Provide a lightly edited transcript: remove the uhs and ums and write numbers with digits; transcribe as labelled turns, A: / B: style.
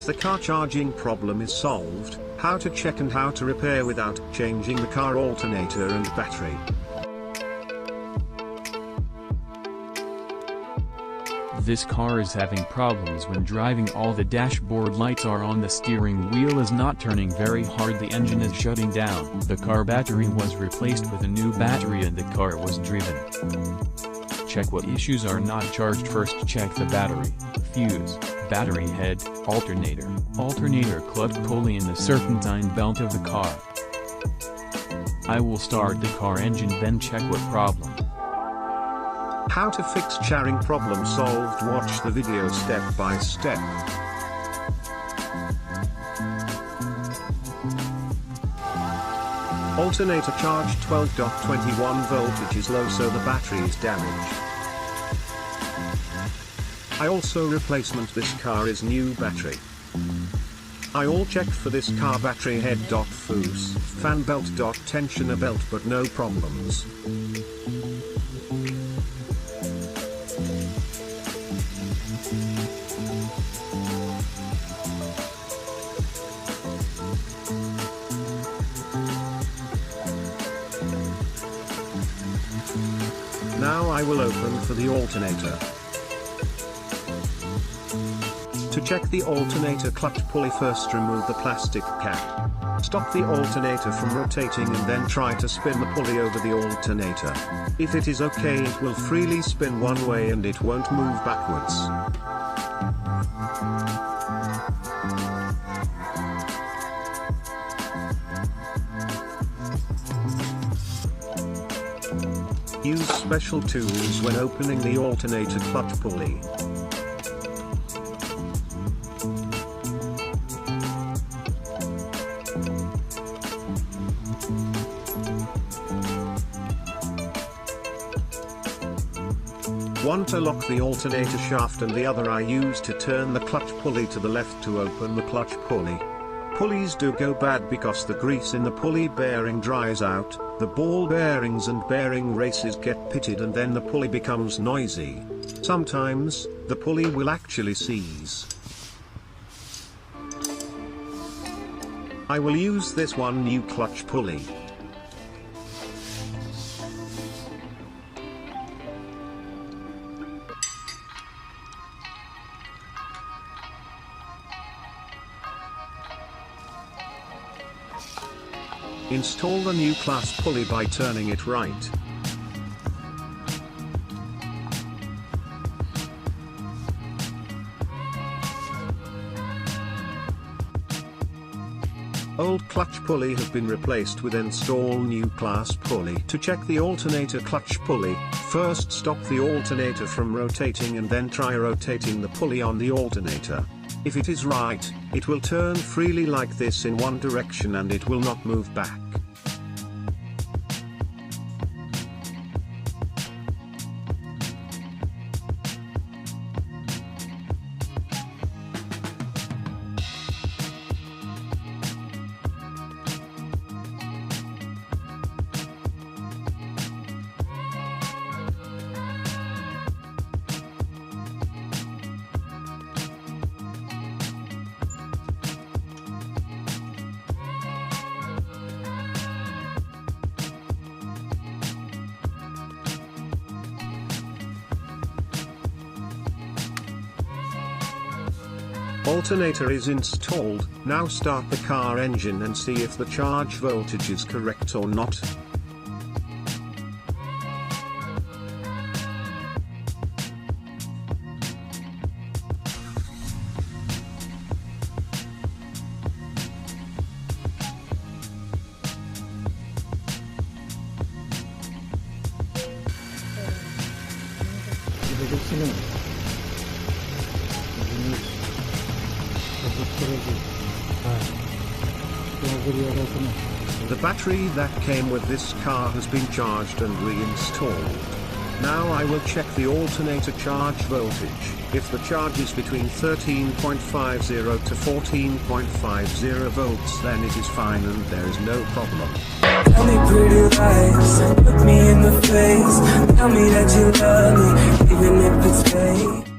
A: The car charging problem is solved. How to check and how to repair without changing the car alternator and battery.
B: This car is having problems when driving. All the dashboard lights are on, the steering wheel is not turning very hard, the engine is shutting down. The car battery was replaced with a new battery and the car was driven. Check what issues are not charged. First check the battery, fuse, battery head, alternator clutch pulley and the serpentine belt of the car. I will start the car engine, then check what problem.
A: How to fix charring problem solved. Watch the video step by step. Alternator charge 12.21 voltage is low, so the battery is damaged. I also replacement this car is new battery. I all check for this car battery head. Fuse, fan belt. Tensioner belt, but no problems. Now I will open for the alternator. To check the alternator clutch pulley, first remove the plastic cap. Stop the alternator from rotating and then try to spin the pulley over the alternator. If it is okay, it will freely spin one way and it won't move backwards. Use special tools when opening the alternator clutch pulley. One to lock the alternator shaft and the other I use to turn the clutch pulley to the left to open the clutch pulley. Pulleys do go bad because the grease in the pulley bearing dries out, the ball bearings and bearing races get pitted and then the pulley becomes noisy. Sometimes, the pulley will actually seize. I will use this one new clutch pulley. Install the new class pulley by turning it right. Old clutch pulley have been replaced with install new class pulley. To check the alternator clutch pulley, first stop the alternator from rotating and then try rotating the pulley on the alternator. If it is right, it will turn freely like this in one direction and it will not move back. Alternator is installed. Now start the car engine and see if the charge voltage is correct or not. The battery that came with this car has been charged and reinstalled. Now I will check the alternator charge voltage. If the charge is between 13.50 to 14.50 volts, then it is fine and there is no problem.
C: Tell me pretty lies, look me in the face, tell me that you love me, even if it's fake.